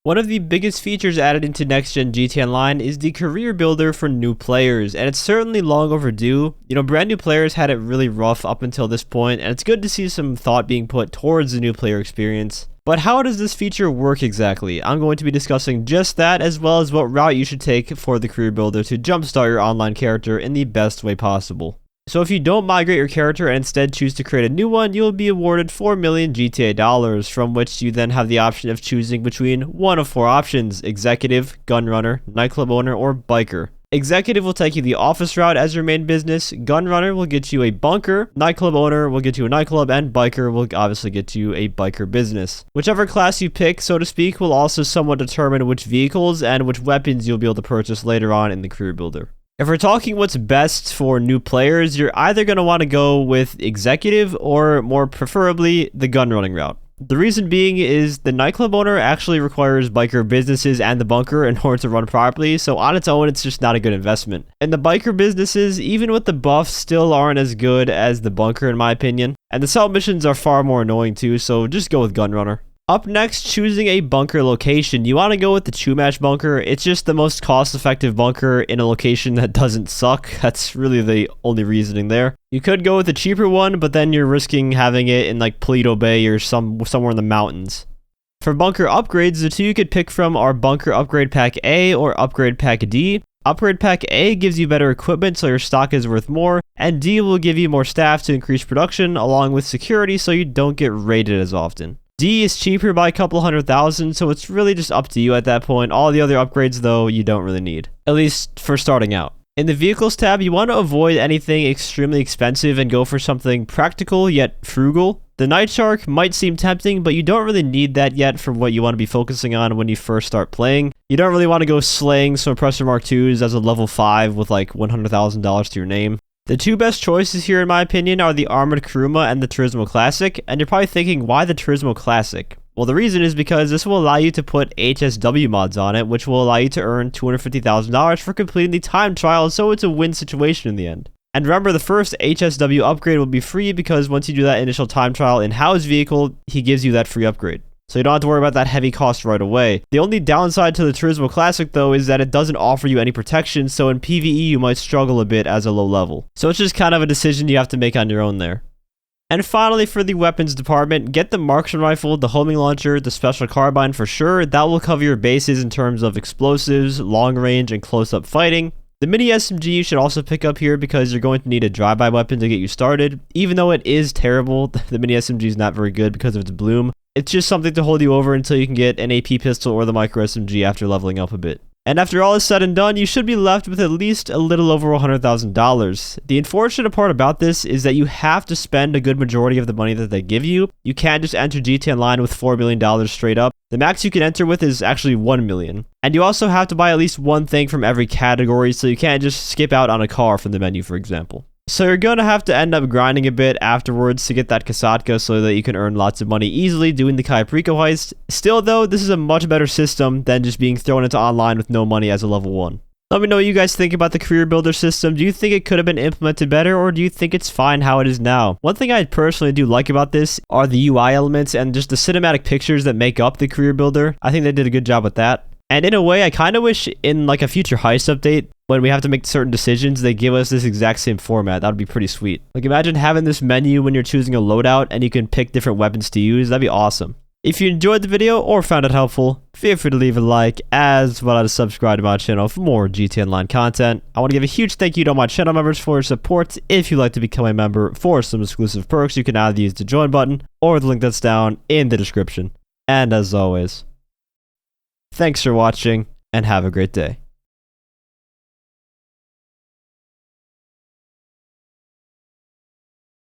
One of the biggest features added into next-gen GTA Online is the career builder for new players, and it's certainly long overdue. Brand new players had it really rough up until this point, and it's good to see some thought being put towards the new player experience. But how does this feature work exactly? I'm going to be discussing just that, as well as what route you should take for the career builder to jumpstart your online character in the best way possible. So if you don't migrate your character and instead choose to create a new one, you'll be awarded 4 million GTA dollars, from which you then have the option of choosing between one of 4 options: executive, gunrunner, nightclub owner, or biker. Executive will take you the office route as your main business, gunrunner will get you a bunker, nightclub owner will get you a nightclub, and biker will obviously get you a biker business. Whichever class you pick, so to speak, will also somewhat determine which vehicles and which weapons you'll be able to purchase later on in the career builder. If we're talking what's best for new players, you're either going to want to go with executive or, more preferably, the gun running route. The reason being is the nightclub owner actually requires biker businesses and the bunker in order to run properly, so on its own it's just not a good investment. And the biker businesses, even with the buffs, still aren't as good as the bunker in my opinion, and the sell missions are far more annoying too, so just go with gunrunner. Up next, choosing a bunker location. You want to go with the Chumash bunker. It's just the most cost-effective bunker in a location that doesn't suck. That's really the only reasoning there. You could go with the cheaper one, but then you're risking having it in like Paleto Bay or somewhere in the mountains. For bunker upgrades, the two you could pick from are Bunker Upgrade Pack A or Upgrade Pack D. Upgrade Pack A gives you better equipment so your stock is worth more, and D will give you more staff to increase production along with security so you don't get raided as often. D is cheaper by a couple $100,000, so it's really just up to you at that point. All the other upgrades, though, you don't really need, at least for starting out. In the Vehicles tab, you want to avoid anything extremely expensive and go for something practical yet frugal. The Night Shark might seem tempting, but you don't really need that yet for what you want to be focusing on when you first start playing. You don't really want to go slaying some Oppressor Mark IIs as a level 5 with like $100,000 to your name. The two best choices here in my opinion are the Armored Kuruma and the Turismo Classic, and you're probably thinking, why the Turismo Classic? Well, the reason is because this will allow you to put HSW mods on it, which will allow you to earn $250,000 for completing the time trial, so it's a win situation in the end. And remember, the first HSW upgrade will be free because once you do that initial time trial in Howe's vehicle, he gives you that free upgrade. So you don't have to worry about that heavy cost right away. The only downside to the Turismo Classic though is that it doesn't offer you any protection, so in PvE you might struggle a bit as a low level. So it's just kind of a decision you have to make on your own there. And finally, for the weapons department, get the marksman rifle, the homing launcher, the special carbine for sure. That will cover your bases in terms of explosives, long range, and close-up fighting. The mini SMG you should also pick up here because you're going to need a drive-by weapon to get you started. Even though it is terrible, the mini SMG is not very good because of its bloom. It's just something to hold you over until you can get an AP pistol or the micro SMG after leveling up a bit. And after all is said and done, you should be left with at least a little over $100,000. The unfortunate part about this is that you have to spend a good majority of the money that they give you. You can't just enter GTA Online with $4 million straight up. The max you can enter with is actually $1 million. And you also have to buy at least one thing from every category, so you can't just skip out on a car from the menu, for example. So you're going to have to end up grinding a bit afterwards to get that Kasatka so that you can earn lots of money easily doing the Kaipriko heist. Still though, this is a much better system than just being thrown into online with no money as a level 1. Let me know what you guys think about the career builder system. Do you think it could have been implemented better, or do you think it's fine how it is now? One thing I personally do like about this are the UI elements and just the cinematic pictures that make up the career builder. I think they did a good job with that. And in a way, I kind of wish in like a future heist update, when we have to make certain decisions, they give us this exact same format. That would be pretty sweet. Like imagine having this menu when you're choosing a loadout and you can pick different weapons to use. That'd be awesome. If you enjoyed the video or found it helpful, feel free to leave a like as well as subscribe to my channel for more GTA Online content. I want to give a huge thank you to all my channel members for your support. If you'd like to become a member for some exclusive perks, you can either use the join button or the link that's down in the description. And as always, thanks for watching and have a great day.